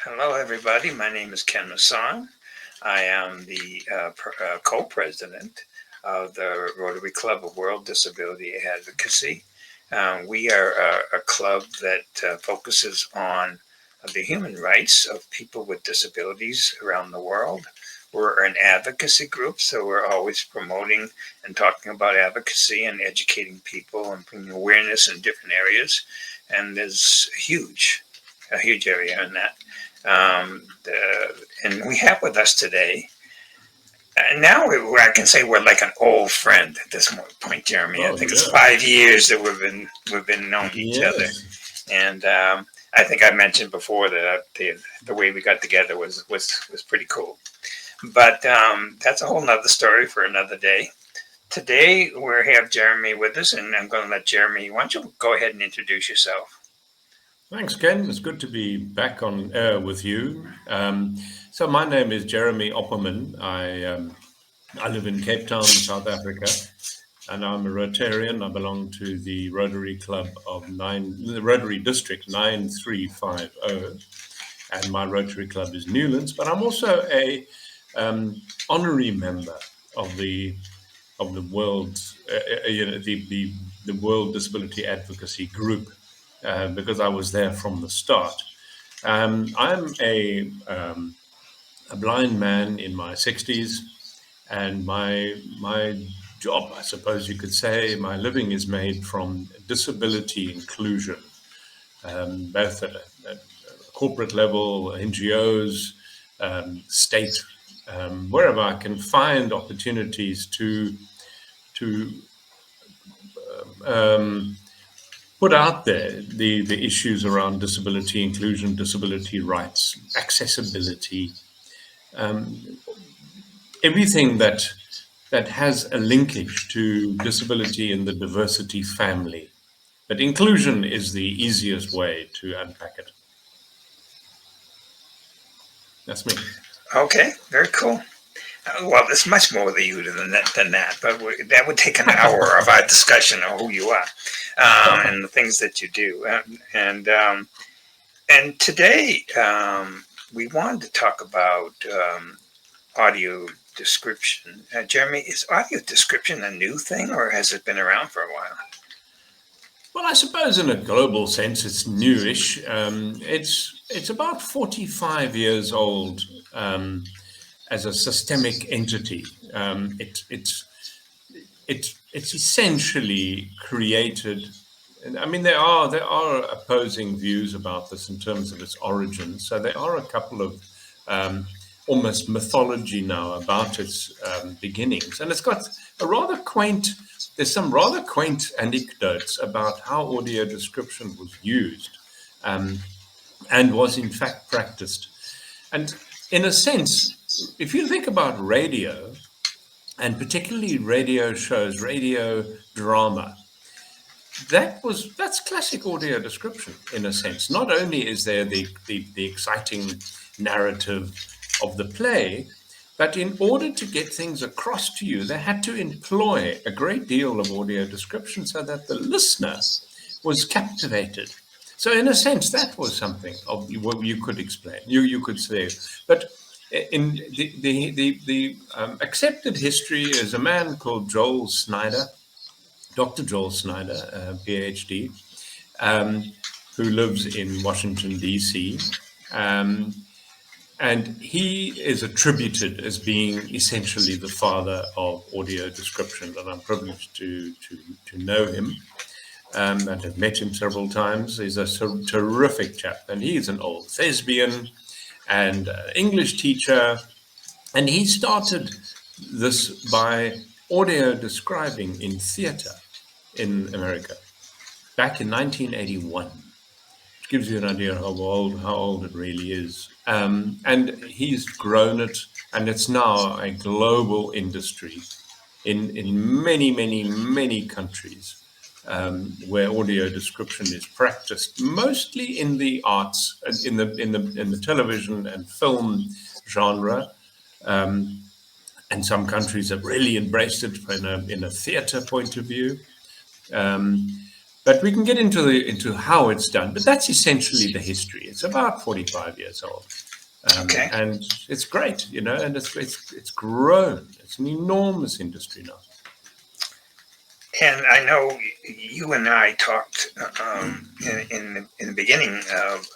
Hello, everybody. My name is Ken Masson. I am the co-president of the Rotary Club of World Disability Advocacy. We are a club that focuses on the human rights of people with disabilities around the world. We're an advocacy group, so we're always promoting and talking about advocacy and educating people and bringing awareness in different areas. And there's a huge area in that. And we have with us today, and now I can say we're like an old friend at this point, Jeremy. I think it's 5 years that we've been knowing each other, and I think I mentioned before that the way we got together was pretty cool. But that's a whole nother story for another day. Today we have Jeremy with us, and I'm going to let Jeremy. Why don't you go ahead and introduce yourself? Thanks, Ken. It's good to be back on air with you. So my name is Jeremy Opperman. I live in Cape Town, South Africa, and I'm a Rotarian. I belong to the Rotary Club of the Rotary District 9350, and my Rotary Club is Newlands. But I'm also a honorary member of the world, the World Disability Advocacy Group. Because I was there from the start. I'm a blind man in my 60s, and my job, I suppose you could say, my living is made from disability inclusion, both at a corporate level, NGOs, state, wherever I can find opportunities to put out there the issues around disability inclusion, disability rights, accessibility, everything that has a linkage to disability in the diversity family. But inclusion is the easiest way to unpack it. That's me. Okay, very cool. Well, there's much more to you than that, but that would take an hour of our discussion of who you are and the things that you do. And today we wanted to talk about audio description. Jeremy, is audio description a new thing, or has it been around for a while? Well, I suppose in a global sense, it's newish. It's about 45 years old. As a systemic entity, it's essentially created. I mean, there are opposing views about this in terms of its origins. So there are a couple of almost mythology now about its beginnings, and it's got a rather quaint. There's some rather quaint anecdotes about how audio description was used and was in fact practiced, and in a sense. If you think about radio, and particularly radio shows, radio drama, that's classic audio description in a sense. Not only is there the exciting narrative of the play, but in order to get things across to you, they had to employ a great deal of audio description so that the listener was captivated. So in a sense, that was something of what you could explain. You could say, but in the accepted history is a man called Joel Snyder, Dr. Joel Snyder, PhD, who lives in Washington, D.C. And he is attributed as being essentially the father of audio description, and I'm privileged to know him and have met him several times. He's a terrific chap, and he's an old thespian and English teacher, and he started this by audio describing in theater in America back in 1981, which gives you an idea how old it really is. And he's grown it, and it's now a global industry in many countries. Where audio description is practiced, mostly in the arts, in the television and film genre, and some countries have really embraced it in a theatre point of view. But we can get into how it's done. But that's essentially the history. It's about 45 years old. Okay. And it's great, and it's grown. It's an enormous industry now. And I know you and I talked in the beginning of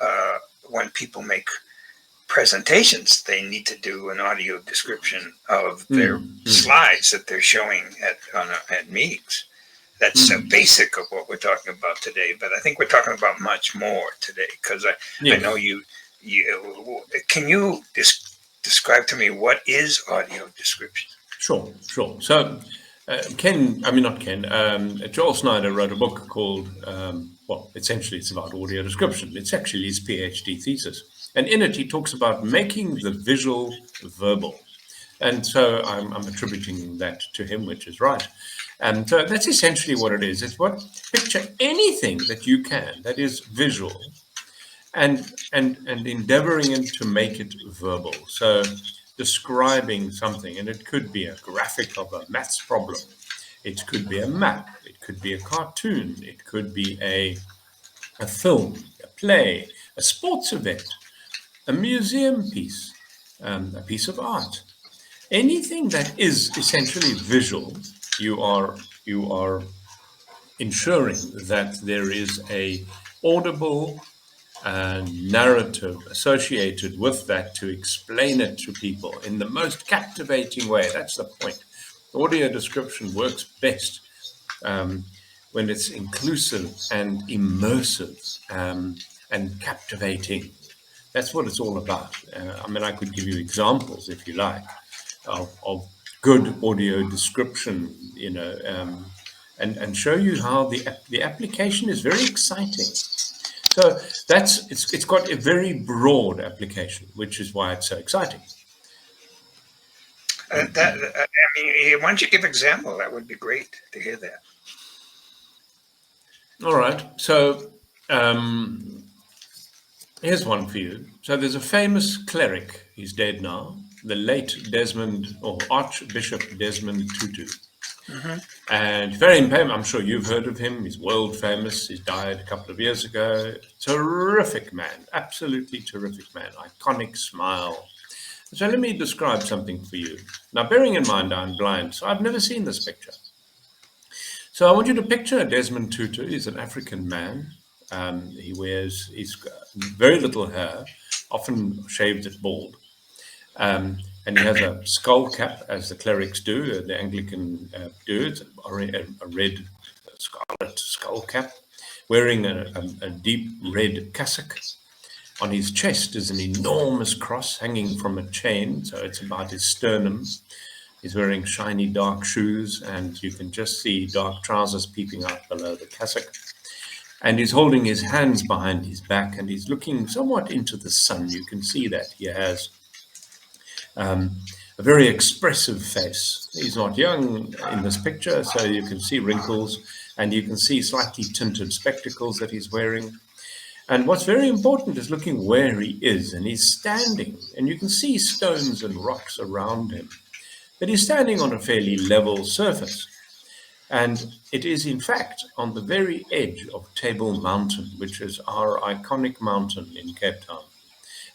when people make presentations, they need to do an audio description of their slides that they're showing at meetings. That's a basic of what we're talking about today, but I think we're talking about much more today because I know you. Can you describe to me what is audio description? Sure. So, Joel Snyder wrote a book called, essentially it's about audio description. It's actually his PhD thesis. And in it, he talks about making the visual verbal. And so I'm attributing that to him, which is right. And so that's essentially what it is. It's picture anything that you can that is visual and endeavoring to make it verbal. So describing something, and it could be a graphic of a maths problem. It could be a map. It could be a cartoon. It could be a film, a play, a sports event, a museum piece, a piece of art. Anything that is essentially visual, you are ensuring that there is a audible narrative associated with that to explain it to people in the most captivating way. That's the point. Audio description works best when it's inclusive and immersive and captivating. That's what it's all about. I could give you examples, if you like, of good audio description, and show you how the application is very exciting. So it's got a very broad application, which is why it's so exciting. Why don't you give an example? That would be great to hear that. All right. So here's one for you. So there's a famous cleric. He's dead now. The late Archbishop Desmond Tutu. Mm-hmm. And very famous. I'm sure you've heard of him. He's world famous. He died a couple of years ago. Terrific man. Absolutely terrific man. Iconic smile. So let me describe something for you. Now, bearing in mind I'm blind, so I've never seen this picture. So I want you to picture Desmond Tutu. He's an African man. He's got very little hair, often shaved at bald. And he has a skull cap, as the clerics do, the Anglican do. It's a red scarlet skull cap, wearing a deep red cassock. On his chest is an enormous cross hanging from a chain, so it's about his sternum. He's wearing shiny dark shoes, and you can just see dark trousers peeping out below the cassock. And he's holding his hands behind his back, and he's looking somewhat into the sun. You can see that he has a very expressive face. He's not young in this picture, so you can see wrinkles, and you can see slightly tinted spectacles that he's wearing. And what's very important is looking where he is, and he's standing, and you can see stones and rocks around him. But he's standing on a fairly level surface. And it is, in fact, on the very edge of Table Mountain, which is our iconic mountain in Cape Town.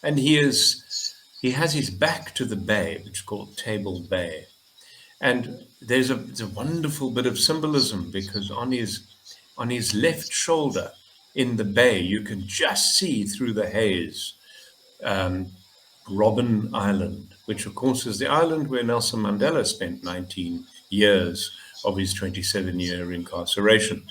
And he has his back to the bay, which is called Table Bay. And there's a wonderful bit of symbolism, because on his left shoulder in the bay, you can just see through the haze Robben Island, which of course is the island where Nelson Mandela spent 19 years of his 27-year incarceration.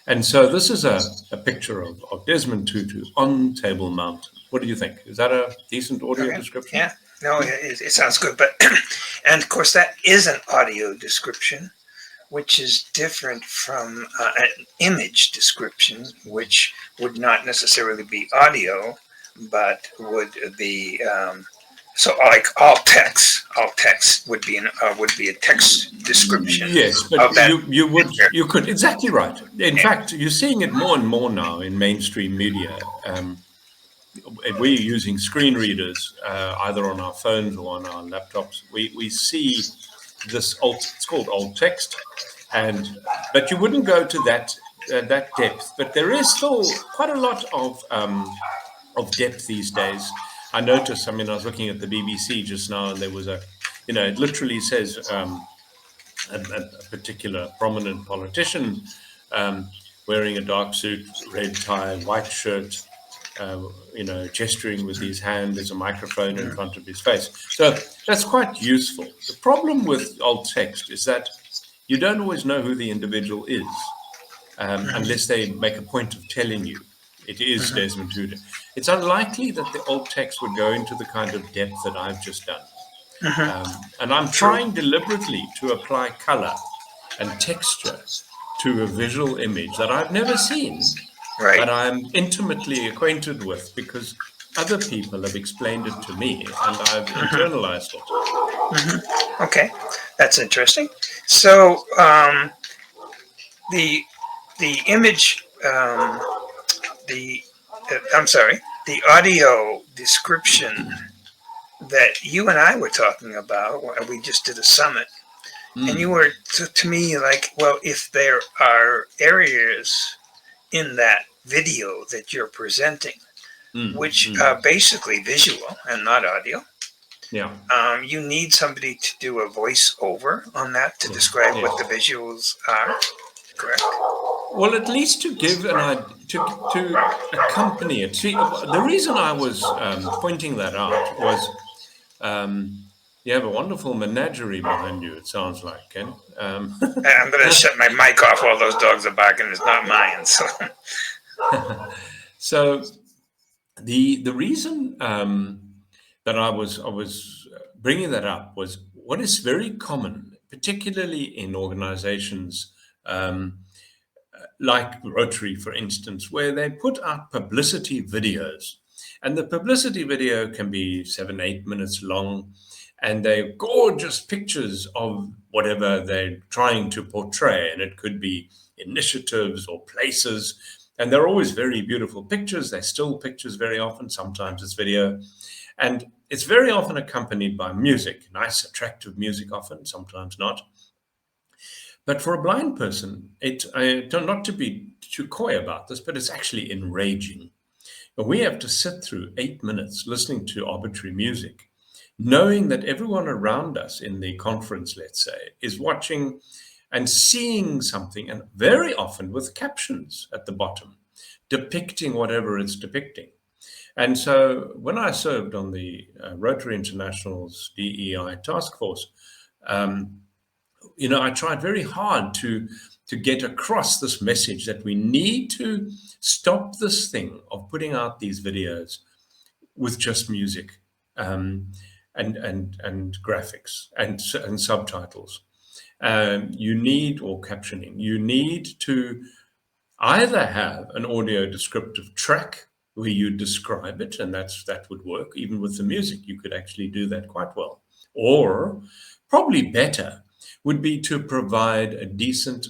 And so this is a picture of Desmond Tutu on Table Mountain. What do you think? Is that a decent audio description? Yeah, no, it sounds good. But and of course, that is an audio description, which is different from an image description, which would not necessarily be audio, but would be so like all text would be a text description. Yes, but you could exactly right. In fact, you're seeing it more and more now in mainstream media. We're using screen readers either on our phones or on our laptops. We see this it's called alt text, but you wouldn't go to that that depth, but there is still quite a lot of depth these days. I noticed. I mean, I was looking at the BBC just now, and there was it literally says a particular prominent politician wearing a dark suit, red tie, white shirt, gesturing with his hand. There's a microphone in front of his face. So that's quite useful. The problem with alt text is that you don't always know who the individual is unless they make a point of telling you it is Desmond Tutu. It's unlikely that the alt text would go into the kind of depth that I've just done. And I'm trying deliberately to apply color and texture to a visual image that I've never seen, Right. but I'm intimately acquainted with because other people have explained it to me and I've internalized it. Okay, that's interesting. So the image, the audio description that you and I were talking about, we just did a summit, and you were to me like, well, if there are areas in that video that you're presenting, which are basically visual and not audio, you need somebody to do a voiceover on that to describe what the visuals are, correct? Well, at least to give an idea, to accompany it. See, the reason I was pointing that out was you have a wonderful menagerie behind you, it sounds like, Ken. I'm going to shut my mic off while those dogs are barking. It's not mine. So, so the reason that I was bringing that up was what is very common, particularly in organizations like Rotary, for instance, where they put out publicity videos. And the publicity video can be 7-8 minutes long, and they're gorgeous pictures of whatever they're trying to portray. And it could be initiatives or places. And they're always very beautiful pictures. They're still pictures very often. Sometimes it's video. And it's very often accompanied by music, nice, attractive music often, sometimes not. But for a blind person, not to be too coy about this, but it's actually enraging. We have to sit through 8 minutes listening to arbitrary music, knowing that everyone around us in the conference, let's say, is watching and seeing something, and very often with captions at the bottom, depicting whatever it's depicting. And so when I served on the Rotary International's DEI task force, I tried very hard to get across this message that we need to stop this thing of putting out these videos with just music and graphics and subtitles. You need, or captioning, you need to either have an audio descriptive track where you describe it, and that would work. Even with the music, you could actually do that quite well. Or probably better would be to provide a decent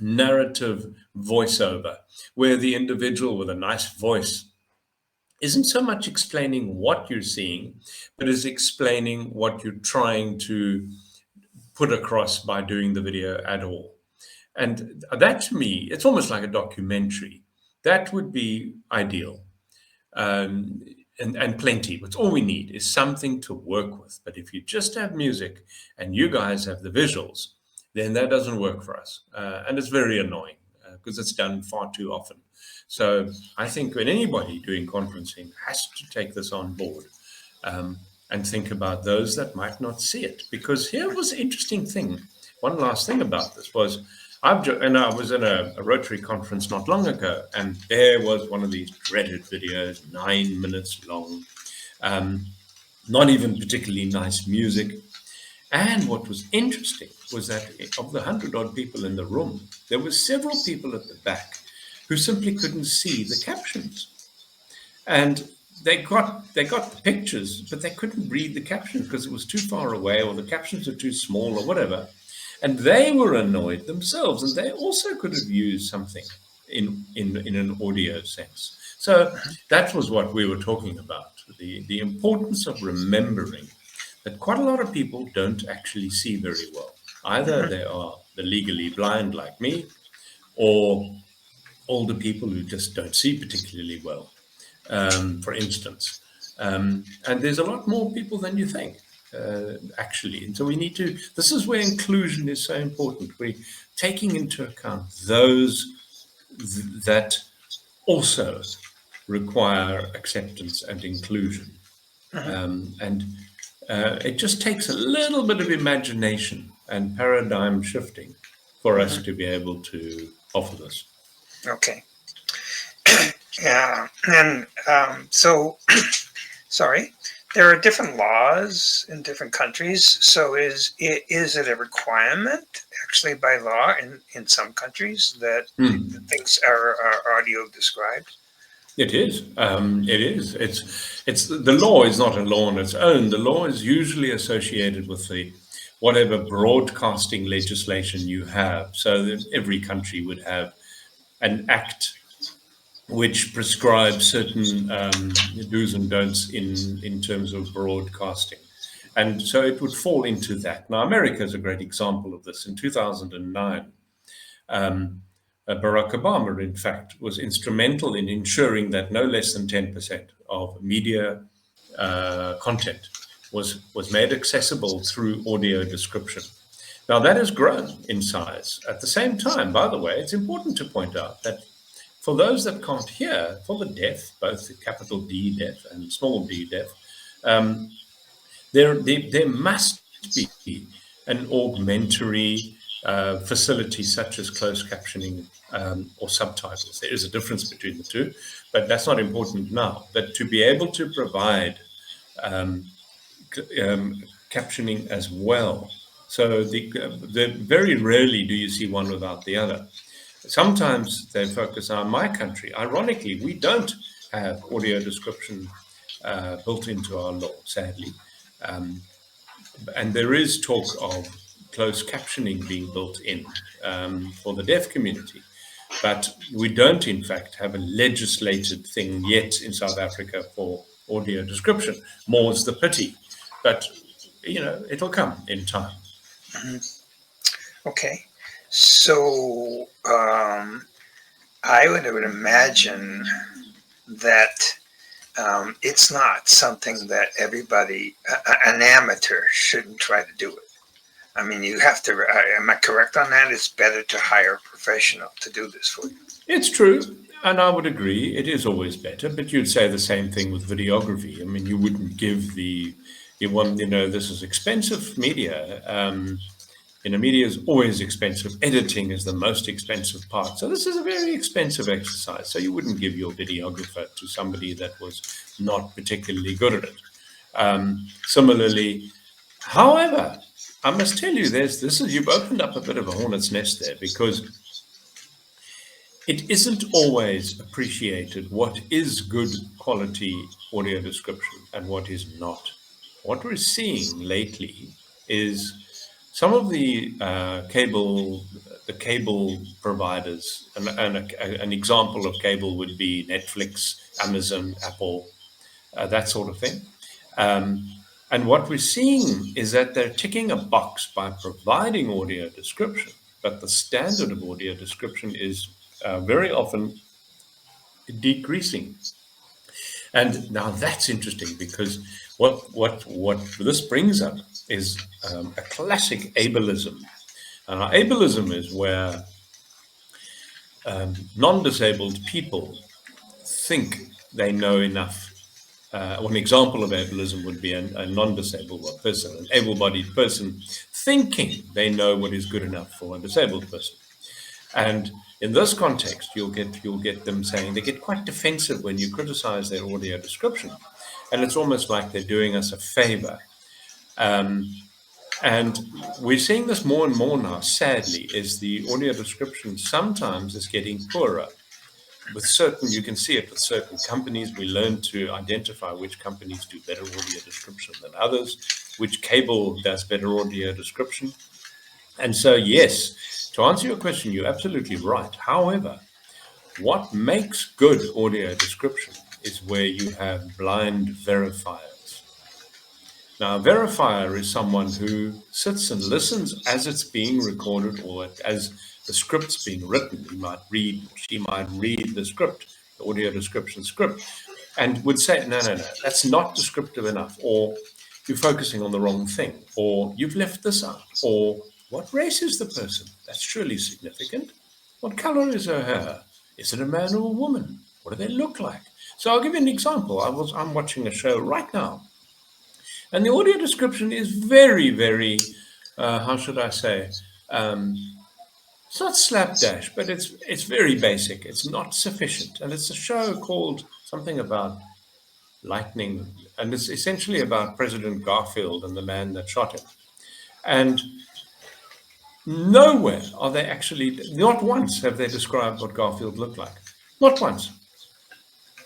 narrative voiceover where the individual with a nice voice isn't so much explaining what you're seeing, but is explaining what you're trying to put across by doing the video at all. And that, to me, it's almost like a documentary. That would be ideal. And plenty. But all we need is something to work with. But if you just have music and you guys have the visuals, then that doesn't work for us. And it's very annoying because it's done far too often. So I think when anybody doing conferencing has to take this on board and think about those that might not see it. Because here was the interesting thing. One last thing about this was, I was in a Rotary conference not long ago, and there was one of these dreaded videos, 9 minutes long, not even particularly nice music. And what was interesting was that of the 100-odd people in the room, there were several people at the back who simply couldn't see the captions. And they got the pictures, but they couldn't read the captions because it was too far away, or the captions were too small, or whatever. And they were annoyed themselves, and they also could have used something in an audio sense. So that was what we were talking about, the importance of remembering that quite a lot of people don't actually see very well. Either they are the legally blind like me, or older people who just don't see particularly well, for instance. And there's a lot more people than you think, actually. And so we need to, this is where inclusion is so important. We're taking into account those that also require acceptance and inclusion. And it just takes a little bit of imagination and paradigm shifting for us to be able to offer this. Okay. Yeah. And so, sorry, there are different laws in different countries. So is it a requirement actually by law in some countries that things are audio described? It is. It is. It's the law is not a law on its own. The law is usually associated with the whatever broadcasting legislation you have. So that every country would have an act which prescribes certain do's and don'ts in terms of broadcasting. And so it would fall into that. Now, America is a great example of this. In 2009, Barack Obama, in fact, was instrumental in ensuring that no less than 10% of media content was made accessible through audio description. Now, that has grown in size. At the same time, by the way, it's important to point out that for those that can't hear, for the deaf, both the capital D deaf and small d deaf, there must be an augmentary facility such as closed captioning or subtitles. There is a difference between the two, but that's not important now. But to be able to provide captioning as well. So the very rarely do you see one without the other. Sometimes they focus on my country. Ironically, we don't have audio description built into our law, sadly. And there is talk of closed captioning being built in for the deaf community. But we don't, in fact, have a legislated thing yet in South Africa for audio description. More's the pity. But, you know, it'll come in time. Okay. So I would imagine that it's not something that everybody, an amateur, shouldn't try to do it. I mean, you have to, am I correct on that? It's better to hire a professional to do this for you. It's true. And I would agree. It is always better. But you'd say the same thing with videography. I mean, you wouldn't give this is expensive media. Media is always expensive. Editing is the most expensive part. So this is a very expensive exercise. So you wouldn't give your videographer to somebody that was not particularly good at it. Similarly, however, I must tell you, you've opened up a bit of a hornet's nest there, because it isn't always appreciated what is good quality audio description and what is not. What we're seeing lately is some of the cable providers, and an example of cable would be Netflix, Amazon, Apple, that sort of thing. And what we're seeing is that they're ticking a box by providing audio description, but the standard of audio description is very often decreasing. And now that's interesting, because what this brings up is a classic ableism. And our ableism is where non-disabled people think they know enough. One example of ableism would be a non-disabled person, an able-bodied person thinking they know what is good enough for a disabled person. And in this context, you'll get them saying, they get quite defensive when you criticize their audio description. And it's almost like they're doing us a favor. And we're seeing this more and more now, sadly, is the audio description sometimes is getting poorer. You can see it with certain companies. We learn to identify which companies do better audio description than others, which cable does better audio description. And so, yes, to answer your question, you're absolutely right. However, what makes good audio description is where you have blind verifiers. Now, a verifier is someone who sits and listens as it's being recorded or as the script's being written. He might read, or she might read the script, the audio description script, and would say, no, that's not descriptive enough, or you're focusing on the wrong thing, or you've left this out, or what race is the person? That's surely significant. What color is her hair? Is it a man or a woman? What do they look like? So I'll give you an example. I'm watching a show right now, and the audio description is very, very, how should I say? It's not slapdash, but it's very basic. It's not sufficient, and it's a show called something about lightning, and it's essentially about President Garfield and the man that shot him. And nowhere are they actually, not once have they described what Garfield looked like. Not once.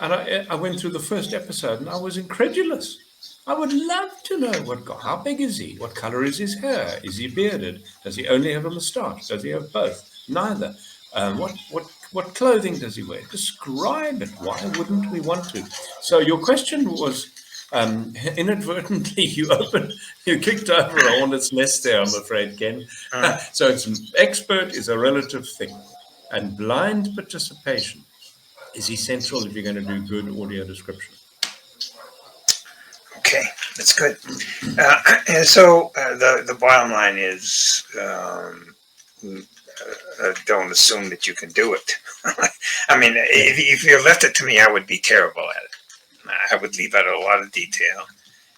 And I went through the first episode and I was incredulous. I would love to know how big is he? What color is his hair? Is he bearded? Does he only have a moustache? Does he have both? Neither. What clothing does he wear? Describe it. Why wouldn't we want to? So your question was, inadvertently, you kicked over a hornet's nest there, I'm afraid, Ken. So expert is a relative thing, and blind participation is essential if you're going to do good audio description. Okay, that's good. And so the bottom line is, don't assume that you can do it. I mean, if you left it to me, I would be terrible at it. I would leave out a lot of detail,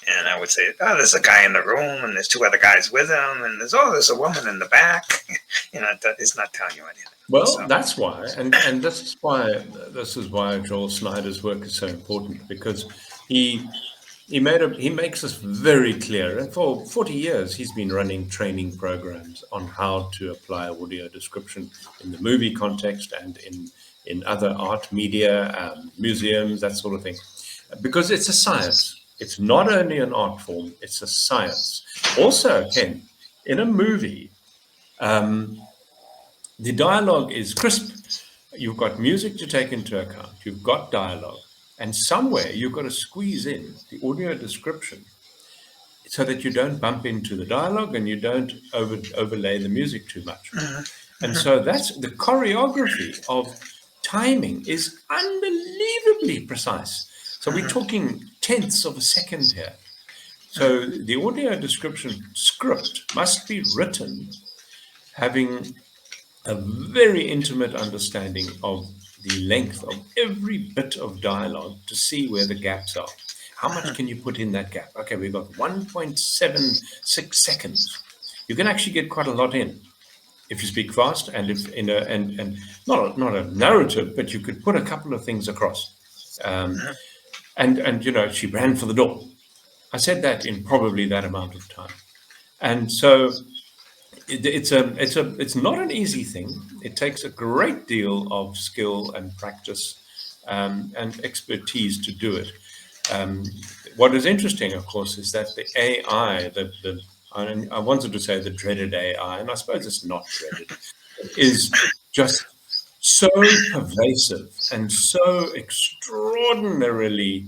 and I would say, oh, there's a guy in the room, and there's two other guys with him, and there's a woman in the back. It's not telling you anything. Well, so that's why, and this is why Joel Snyder's work is so important, because he makes us very clear, and for 40 years he's been running training programs on how to apply audio description in the movie context and in other art media, museums, that sort of thing, because it's a science. It's not only an art form, it's a science. Also, Ken, in a movie, the dialogue is crisp. You've got music to take into account. You've got dialogue. And somewhere you've got to squeeze in the audio description so that you don't bump into the dialogue and you don't overlay the music too much. And so that's the choreography of timing is unbelievably precise. So we're talking tenths of a second here. So the audio description script must be written having a very intimate understanding of the length of every bit of dialogue to see where the gaps are. How much can you put in that gap? Okay, we've got 1.76 seconds. You can actually get quite a lot in if you speak fast and if and not a narrative, but you could put a couple of things across. And she ran for the door. I said that in probably that amount of time, and so. It's not an easy thing. It takes a great deal of skill and practice and expertise to do it. What is interesting, of course, is that the AI, I wanted to say the dreaded AI, and I suppose it's not dreaded, is just so pervasive and so extraordinarily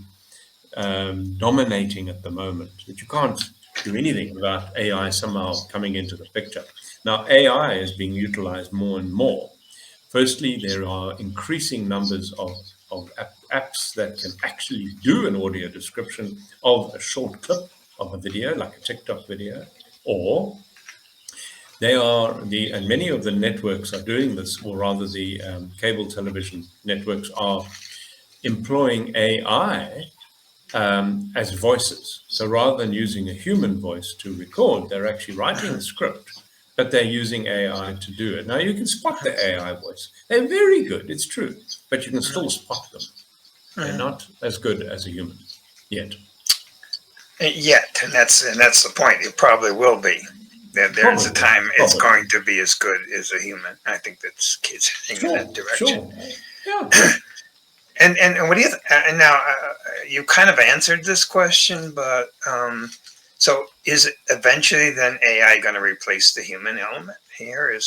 dominating at the moment that you can't do anything without AI somehow coming into the picture. Now, AI is being utilized more and more. Firstly, there are increasing numbers of apps that can actually do an audio description of a short clip of a video, like a TikTok video, or and many of the networks are doing this, or rather the cable television networks are employing AI as voices. So rather than using a human voice to record, they're actually writing a script, but they're using AI to do it. Now, you can spot the AI voice. They're very good, it's true, but you can still spot them. They're not as good as a human yet. And that's the point. It probably will be. There's a time it's going to be as good as a human. I think that's kids heading in that direction. Sure. Yeah. And what do you and now you kind of answered this question, but so is it eventually then AI going to replace the human element here?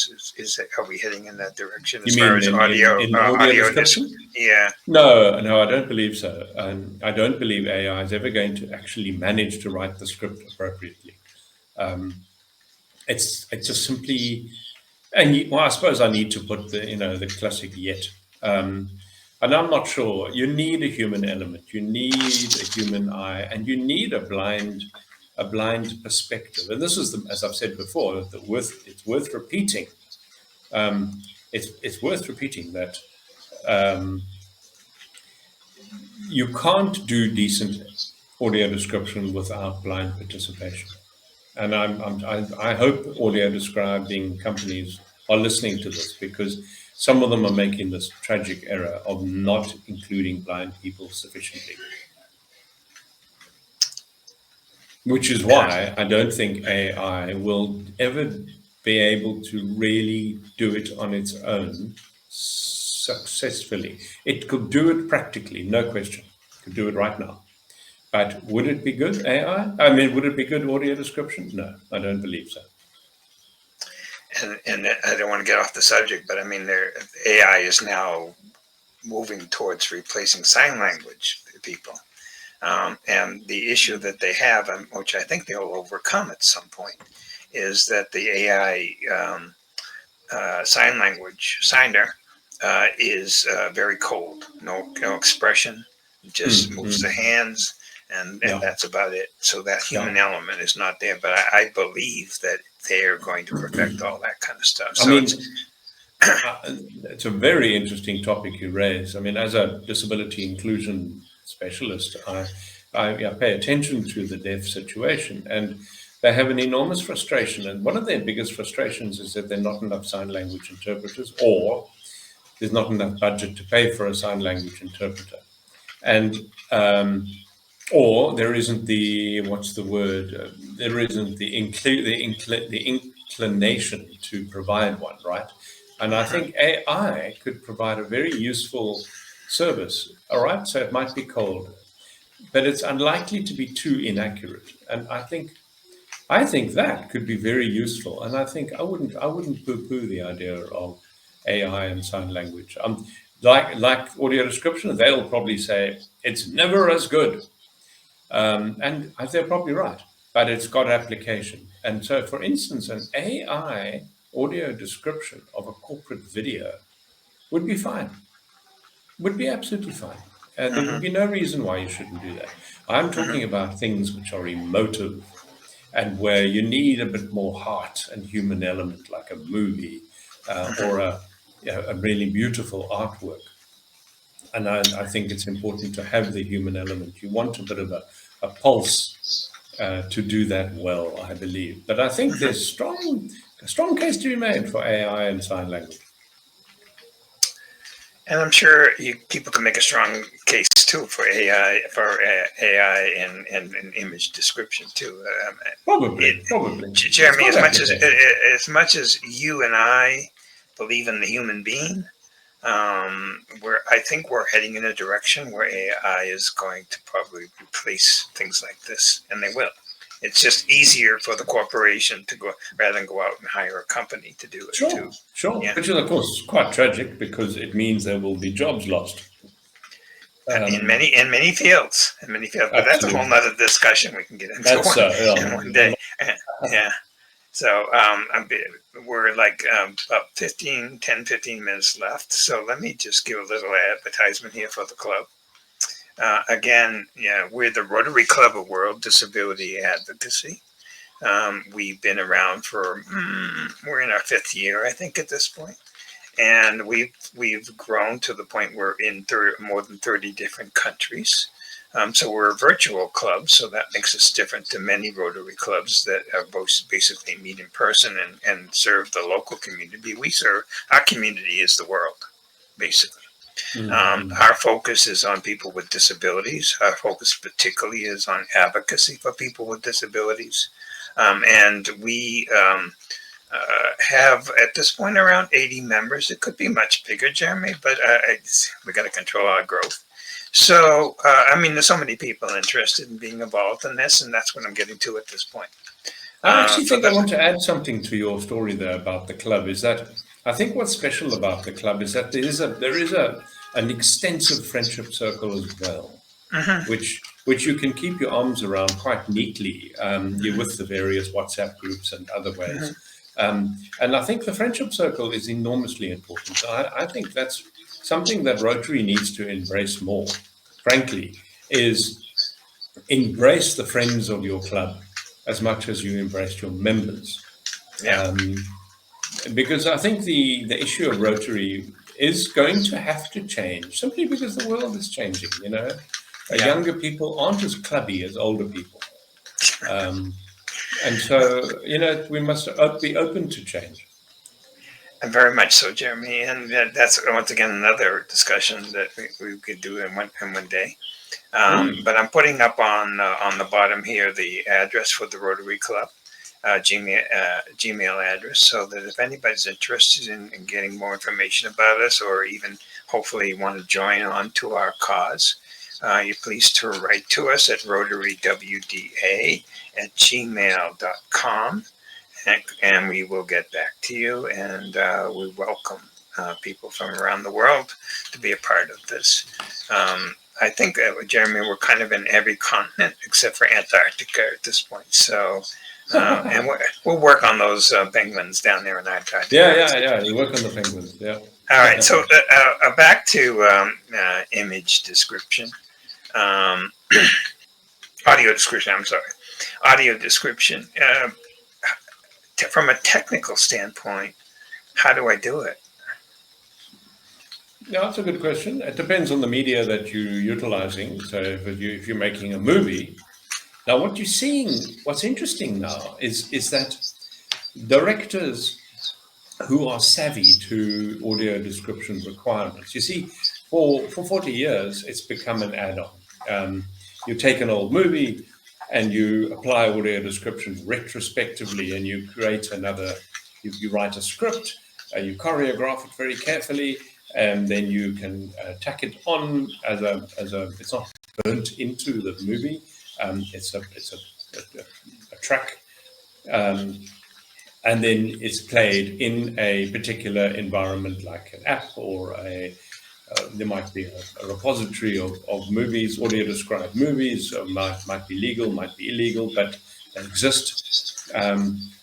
Are we heading in that direction You as far mean as audio in audio audio description? Yeah. No, no, I don't believe so. I don't believe AI is ever going to actually manage to write the script appropriately. It's just simply, well, I suppose I need to put the classic yet. And I'm not sure. You need a human element. You need a human eye, and you need a blind perspective. And this is, as I've said before, it's worth repeating. It's worth repeating that you can't do decent audio description without blind participation. And I hope audio describing companies are listening to this, because some of them are making this tragic error of not including blind people sufficiently. Which is why I don't think AI will ever be able to really do it on its own successfully. It could do it practically, no question. It could do it right now. But would it be good AI? I mean, would it be good audio description? No, I don't believe so. And I don't want to get off the subject, but I mean, AI is now moving towards replacing sign language people. And the issue that they have, which I think they'll overcome at some point, is that the AI sign language signer is very cold, no expression, just moves the hands, and that's about it. So that human element is not there. But I believe that they are going to perfect all that kind of stuff. So I mean, it's a very interesting topic you raise. I mean, as a disability inclusion specialist, I pay attention to the deaf situation, and they have an enormous frustration. And one of their biggest frustrations is that there are not enough sign language interpreters, or there's not enough budget to pay for a sign language interpreter. And or there isn't the, there isn't the inclination to provide one, right? And I think AI could provide a very useful service, all right? So it might be cold, but it's unlikely to be too inaccurate. And I think that could be very useful. And I think I wouldn't poo-poo the idea of AI and sign language. Like audio description, they'll probably say it's never as good. And they're probably right, but it's got application. And so, for instance, an AI audio description of a corporate video would be fine, would be absolutely fine. And there would be no reason why you shouldn't do that. I'm talking about things which are emotive and where you need a bit more heart and human element, like a movie or a really beautiful artwork. And I think it's important to have the human element. You want a bit of a pulse to do that well, I believe. But I think there's a strong case to be made for AI and sign language. And I'm sure people can make a strong case too for AI and image description too. Probably. Jeremy, as much as you and I believe in the human being, I think we're heading in a direction where AI is going to probably replace things like this, and they will. It's just easier for the corporation to go rather than go out and hire a company to do it. Sure. Yeah. Which is, of course, quite tragic, because it means there will be jobs lost in many fields. But that's a whole other discussion we can get into one day. Yeah. So we're like about 15 minutes left. So let me just give a little advertisement here for the club. Again, we're the Rotary Club of World Disability Advocacy. We've been around we're in our 5th year, I think, at this point. And we've grown to the point we're in more than 30 different countries. So we're a virtual club, so that makes us different to many Rotary clubs that are both basically meet in person and serve the local community. Our community is the world, basically. Our focus is on people with disabilities. Our focus particularly is on advocacy for people with disabilities. And we have at this point around 80 members. It could be much bigger, Jeremy, but we got to control our growth. So, there's so many people interested in being involved in this, and that's what I'm getting to at this point. I actually So think I that, want to add something to your story there about the club. Is that I think what's special about the club is that there is an extensive friendship circle as well, mhm, which you can keep your arms around quite neatly. You mhm, with the various WhatsApp groups and other ways, mhm. and I think the friendship circle is enormously important. I think that's something that Rotary needs to embrace more. Frankly, is embrace the friends of your club as much as you embrace your members. Yeah, Um, because I think the issue of Rotary is going to have to change simply because the world is changing. yeah. Younger people aren't as clubby as older people, um, and so we must be open to change. And very much so, Jeremy. And that's once again another discussion that we could do in one day. Mm. But I'm putting up on the bottom here the address for the Rotary Club, Gmail address, so that if anybody's interested in getting more information about us, or even hopefully want to join on to our cause, you please to write to us at RotaryWDA@gmail.com, and we will get back to you. And we welcome people from around the world to be a part of this. I think, Jeremy, we're kind of in every continent except for Antarctica at this point. So, and we'll work on those penguins down there in Yeah, Antarctica. yeah, yeah. You work on the penguins. Yeah. All right. So back to image description, um, audio description. I'm sorry, audio description. From a technical standpoint, how do I do it? Yeah, that's a good question. It depends on the media that you're utilizing. So if you're making a movie, now what you're seeing, what's interesting now is that directors who are savvy to audio description requirements. You see, for 40 years, it's become an add-on. You take an old movie and you apply audio description retrospectively, and you create you write a script, you choreograph it very carefully, and then you can tack it on it's not burnt into the movie. It's a track. Um, and then it's played in a particular environment like an app or there might be a repository of movies, audio described movies, might be legal, might be illegal, but they exist.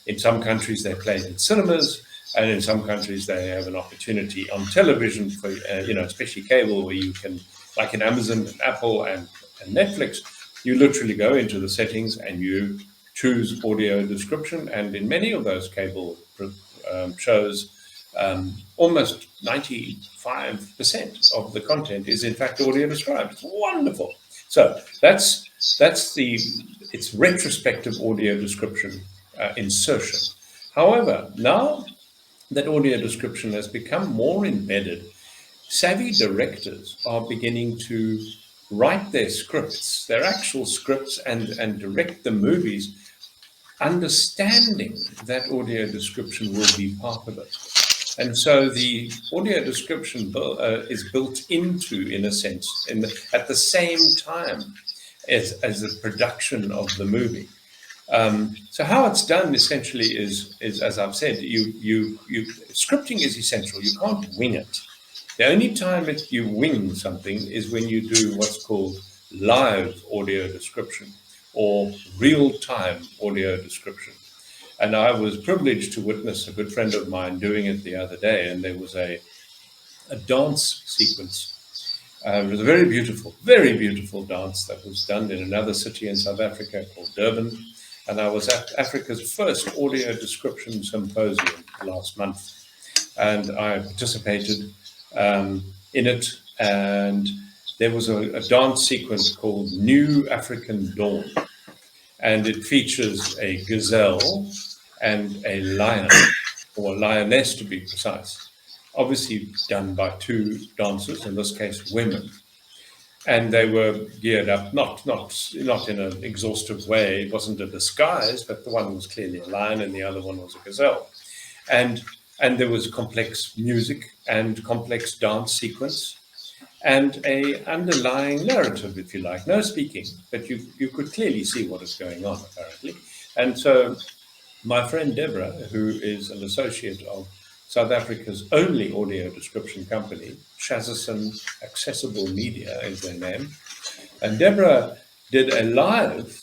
In some countries they're played in cinemas, and in some countries they have an opportunity on television for especially cable, where you can, like in Amazon and Apple and Netflix, you literally go into the settings and you choose audio description, and in many of those cable shows, almost 95% of the content is in fact audio described. It's wonderful. So it's retrospective audio description insertion. However, now that audio description has become more embedded, savvy directors are beginning to write their scripts, their actual scripts, and direct the movies, understanding that audio description will be part of it. And so the audio description is built into, in a sense, at the same time as the production of the movie. So how it's done essentially is as I've said, scripting is essential. You can't wing it. The only time you wing something is when you do what's called live audio description or real-time audio description. And I was privileged to witness a good friend of mine doing it the other day, and there was a dance sequence. It was a very beautiful dance that was done in another city in South Africa called Durban. And I was at Africa's first audio description symposium last month, and I participated in it. And there was a dance sequence called New African Dawn, and it features a gazelle and a lion, or a lioness to be precise, obviously done by two dancers, in this case women. And they were geared up, not in an exhaustive way. It wasn't a disguise, but the one was clearly a lion and the other one was a gazelle. And there was complex music and complex dance sequence and a underlying narrative, if you like. No speaking, but you could clearly see what is going on, apparently. And so My friend Deborah, who is an associate of South Africa's only audio description company, Shazison Accessible Media is their name, and Deborah did a live,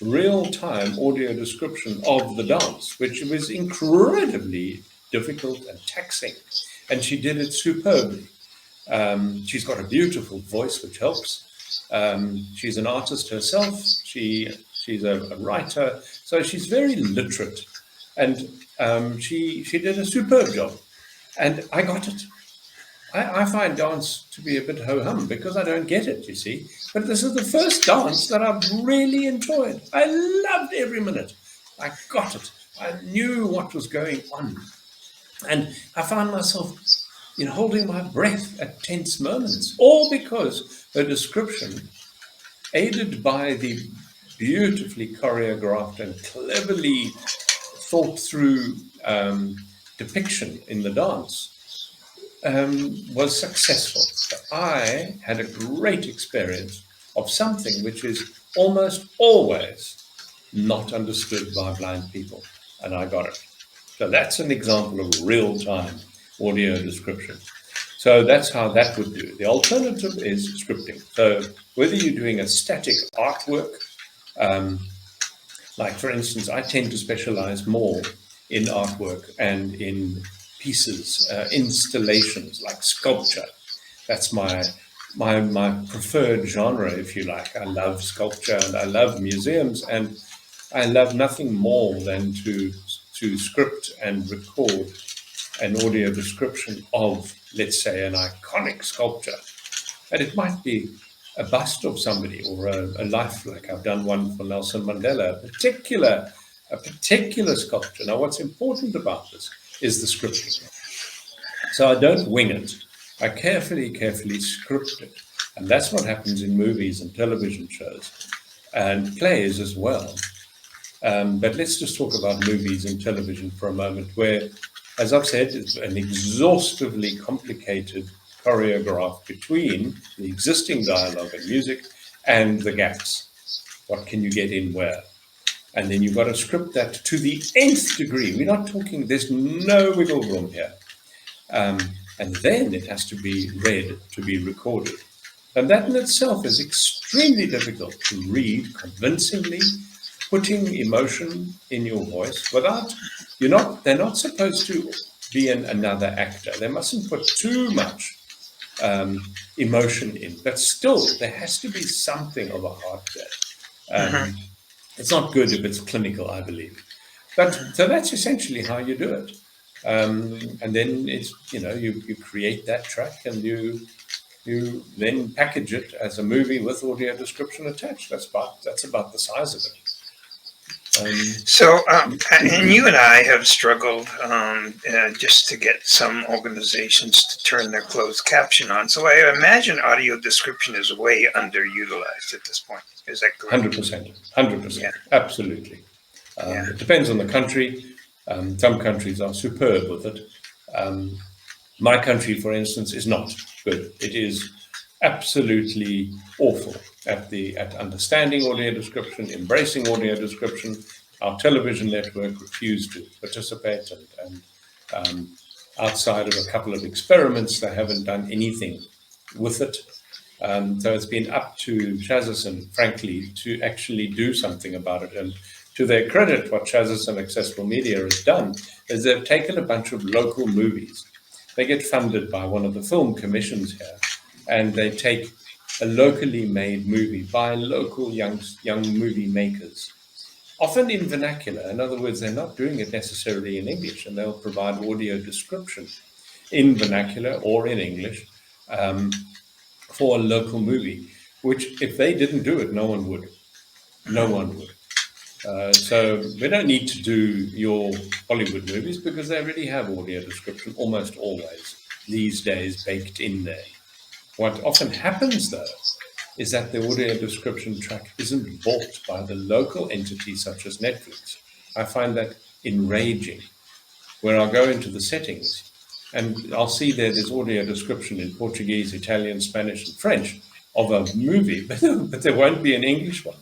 real-time audio description of the dance, which was incredibly difficult and taxing, and she did it superbly. She's got a beautiful voice, which helps. She's an artist herself. She's a writer, so she's very literate, and she did a superb job. And I got it. I find dance to be a bit ho-hum because I don't get it, you see. But this is the first dance that I've really enjoyed. I loved every minute. I got it. I knew what was going on. And I found myself holding my breath at tense moments, all because the description, aided by the beautifully choreographed and cleverly thought through depiction in the dance, was successful. So I had a great experience of something which is almost always not understood by blind people, and I got it. So that's an example of real-time audio description. So that's how that would do. The alternative is scripting. So whether you're doing a static artwork, like for instance, I tend to specialize more in artwork and in pieces, installations like sculpture. That's my preferred genre, if you like. I love sculpture and I love museums, and I love nothing more than to script and record an audio description of, let's say, an iconic sculpture. And it might be a bust of somebody or a life, like I've done one for Nelson Mandela, a particular sculpture. Now, what's important about this is the scripting. So I don't wing it. I carefully script it. And that's what happens in movies and television shows and plays as well. But let's just talk about movies and television for a moment, where, as I've said, it's an exhaustively complicated choreograph between the existing dialogue and music and the gaps. What can you get in where? And then you've got to script that to the nth degree. We're not talking, there's no wiggle room here. And then it has to be read, to be recorded. And that in itself is extremely difficult to read convincingly, putting emotion in your voice without, they're not supposed to be another actor. They mustn't put too much emotion in, but still there has to be something of a heart there. It's not good if it's clinical, I believe. But so that's essentially how you do it. And then it's, you create that track and you then package it as a movie with audio description attached. That's about the size of it. And you and I have struggled just to get some organizations to turn their closed caption on. So I imagine audio description is way underutilized at this point. Is that correct? 100%. Yeah. Absolutely. It depends on the country. Some countries are superb with it. My country, for instance, is not good. It is absolutely awful at understanding audio description, embracing audio description. Our television network refused to participate, and outside of a couple of experiments, they haven't done anything with it. So it's been up to Shazison, frankly, to actually do something about it. And to their credit, what Shazison Accessible Media has done is they've taken a bunch of local movies. They get funded by one of the film commissions here, and they take a locally made movie by local young movie makers, often in vernacular. In other words, they're not doing it necessarily in English, and they'll provide audio description in vernacular or in English for a local movie, which if they didn't do it, no one would. So we don't need to do your Hollywood movies because they already have audio description almost always these days baked in there. What often happens, though, is that the audio description track isn't bought by the local entity such as Netflix. I find that enraging, where I'll go into the settings and I'll see there's audio description in Portuguese, Italian, Spanish, and French of a movie, but there won't be an English one.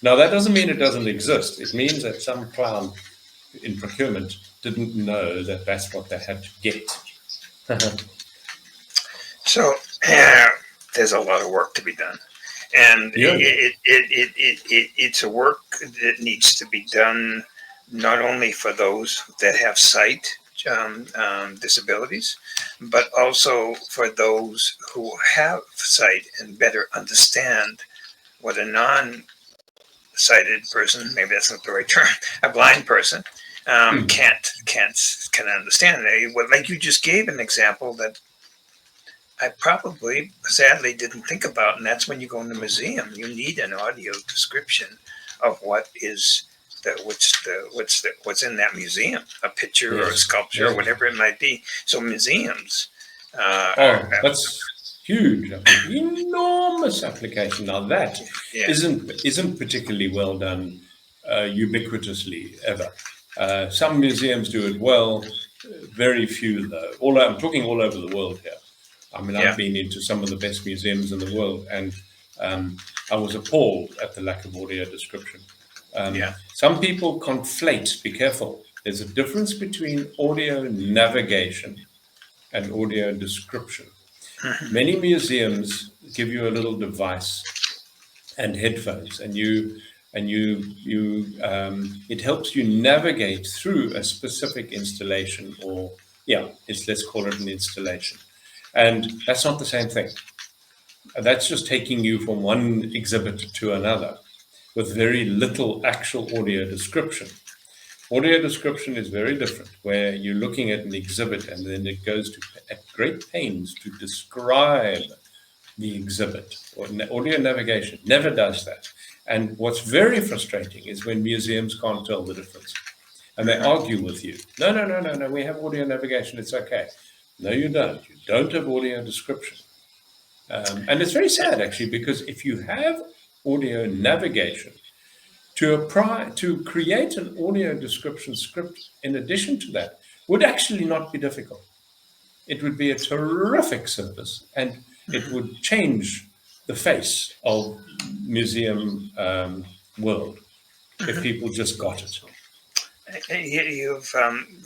Now, that doesn't mean it doesn't exist. It means that some clown in procurement didn't know that that's what they had to get. So there's a lot of work to be done, and Yeah. it's a work that needs to be done not only for those that have sight disabilities, but also for those who have sight and better understand what a non-sighted person, maybe that's not the right term, a blind person, can understand. Like you just gave an example that I probably sadly didn't think about, and that's when you go in the museum. You need an audio description of what is what's in that museum, a picture or a Yes. sculpture or whatever it might be. So museums. That's huge. Enormous application. Now that Yeah. isn't particularly well done ubiquitously ever. Some museums do it well, very few though. I'm talking all over the world here. I mean, Yeah. I've been into some of the best museums in the world, and I was appalled at the lack of audio description. Yeah. Some people conflate, be careful, there's a difference between audio navigation and audio description. Many museums give you a little device and headphones, and it helps you navigate through a specific installation, or let's call it an installation. And that's not the same thing. That's just taking you from one exhibit to another with very little actual audio description. Audio description is very different, where you're looking at an exhibit and then it goes at great pains to describe the exhibit. Audio navigation never does that. And what's very frustrating is when museums can't tell the difference. And they argue with you. No, we have audio navigation, it's okay. No, you don't. You don't have audio description. And it's very sad, actually, because if you have audio navigation, to create an audio description script in addition to that would actually not be difficult. It would be a terrific service, and it would change the face of museum world if people just got it.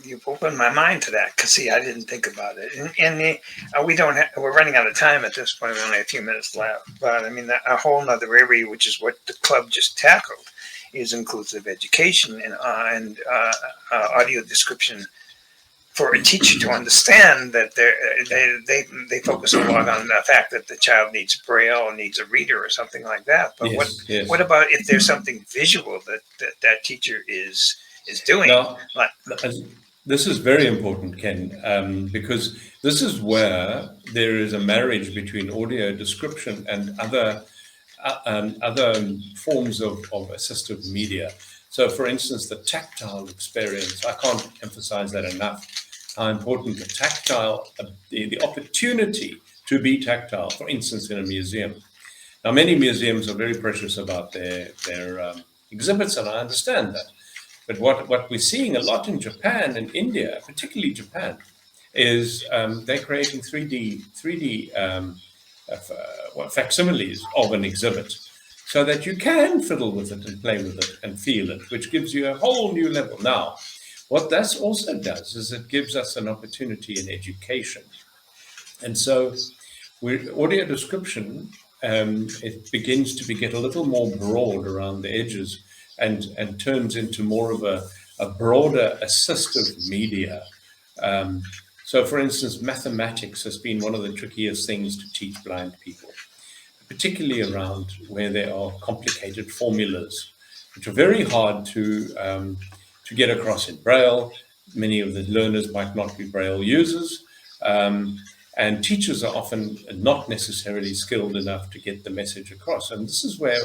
You've opened my mind to that, because see, I didn't think about it, and we're running out of time at this point. We only have a few minutes left, but I mean, a whole nother area, which is what the club just tackled, is inclusive education and audio description for a teacher to understand that they focus a lot on the fact that the child needs Braille or needs a reader or something like that. But Yes. what about if there's something visual that teacher is doing? Now, this is very important, Ken, because this is where there is a marriage between audio description and other forms of assistive media. So, for instance, the tactile experience, I can't emphasize that enough, how important the tactile, the opportunity to be tactile, for instance, in a museum. Now, many museums are very precious about their exhibits, and I understand that. But what we're seeing a lot in Japan and India, particularly Japan, is they're creating 3D facsimiles of an exhibit, so that you can fiddle with it and play with it and feel it, which gives you a whole new level. Now, what this also does is it gives us an opportunity in education. And so audio description, it begins to get a little more broad around the edges and turns into more of a broader assistive media. So, for instance, mathematics has been one of the trickiest things to teach blind people, particularly around where there are complicated formulas, which are very hard to get across in Braille. Many of the learners might not be Braille users, and teachers are often not necessarily skilled enough to get the message across. And this is where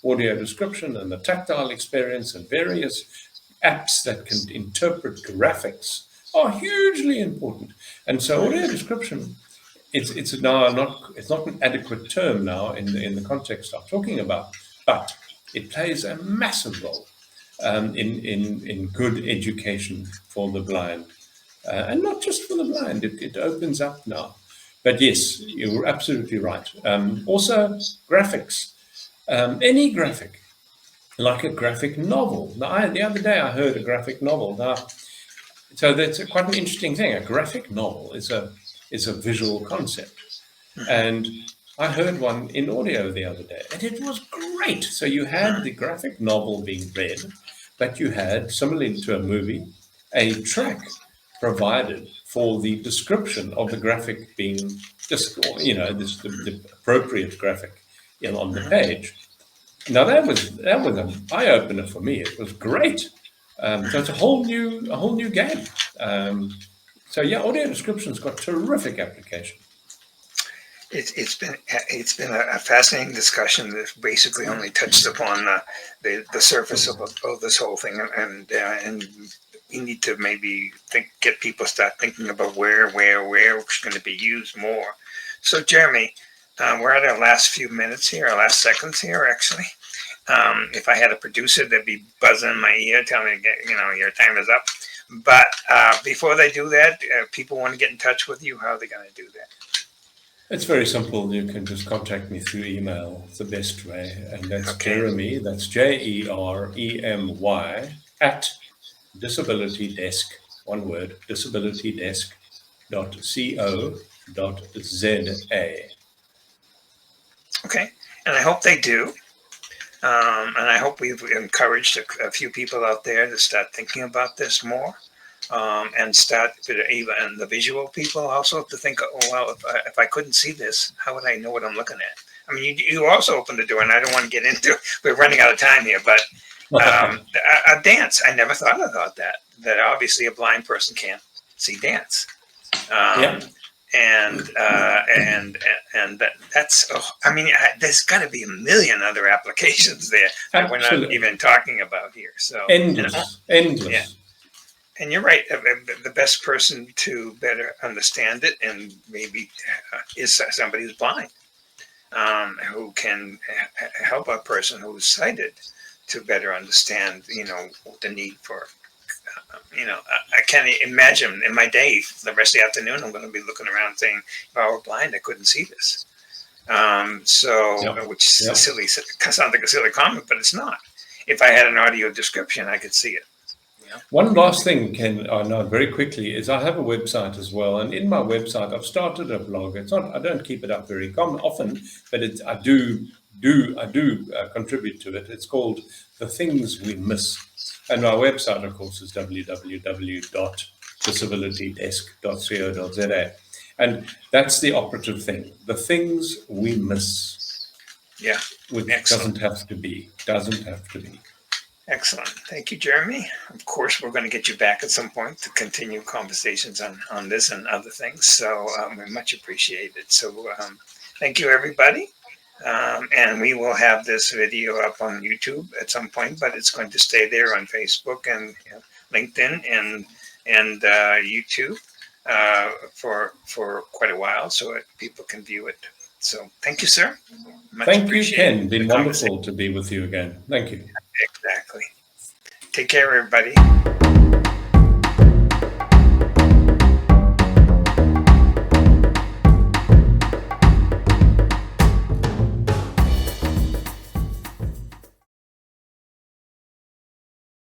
audio description and the tactile experience and various apps that can interpret graphics are hugely important. And so audio description, it's not an adequate term now in the context I'm talking about, but it plays a massive role in good education for the blind, and not just for the blind. It opens up now. But yes, you're absolutely right. Also, graphics, any graphic. like a graphic novel. Now, the other day I heard a graphic novel. Now, so that's quite an interesting thing. A graphic novel is a visual concept, and I heard one in audio the other day, and it was great. So you had the graphic novel being read, but you had, similarly to a movie, a track provided for the description of the graphic being just, the appropriate graphic on the page. Now that was an eye opener for me. It was great. So it's a whole new game. So yeah, audio description's got terrific application. It's been a fascinating discussion that basically only touched upon the surface of this whole thing, and we need to maybe get people start thinking about where it's going to be used more. So Jeremy, we're at our last few minutes here, our last seconds here actually. If I had a producer, they'd be buzzing in my ear, telling me, your time is up. But before they do that, people want to get in touch with you. How are they going to do that? It's very simple. You can just contact me through email. It's the best way. And that's Jeremy, that's Jeremy, at disabilitydesk, one word, disabilitydesk.co.za. Okay. And I hope they do. And I hope we've encouraged a few people out there to start thinking about this more. And start even the visual people also to think, oh, well, if I couldn't see this, how would I know what I'm looking at? I mean, you also opened the door, and I don't want to get into it. We're running out of time here, but a dance, I never thought about that obviously a blind person can't see dance. And that's, I mean, there's got to be a million other applications there that we're not even talking about here. So endless. Yeah. And you're right. The best person to better understand it, and maybe is somebody who's blind, who can help a person who's sighted to better understand, the need for, I can't imagine in my day, the rest of the afternoon, I'm going to be looking around saying, if I were blind, I couldn't see this. Which sounds like a silly comment, but it's not. If I had an audio description, I could see it. One last thing, Ken, I know very quickly, is I have a website as well, and in my website I've started a blog. It's not, I don't keep it up very often, but I do contribute to it. It's called The Things We Miss, and my website, of course, is www.disabilitydesk.co.za, and that's the operative thing: the things we miss. Yeah, which doesn't have to be. Excellent. Thank you, Jeremy. Of course, we're going to get you back at some point to continue conversations on this and other things. So we much appreciate it. So thank you, everybody. And we will have this video up on YouTube at some point, but it's going to stay there on Facebook and LinkedIn and YouTube for quite a while, so people can view it. So thank you, sir. Thank you, Ken. Been wonderful to be with you again. Thank you. Exactly. Take care, everybody.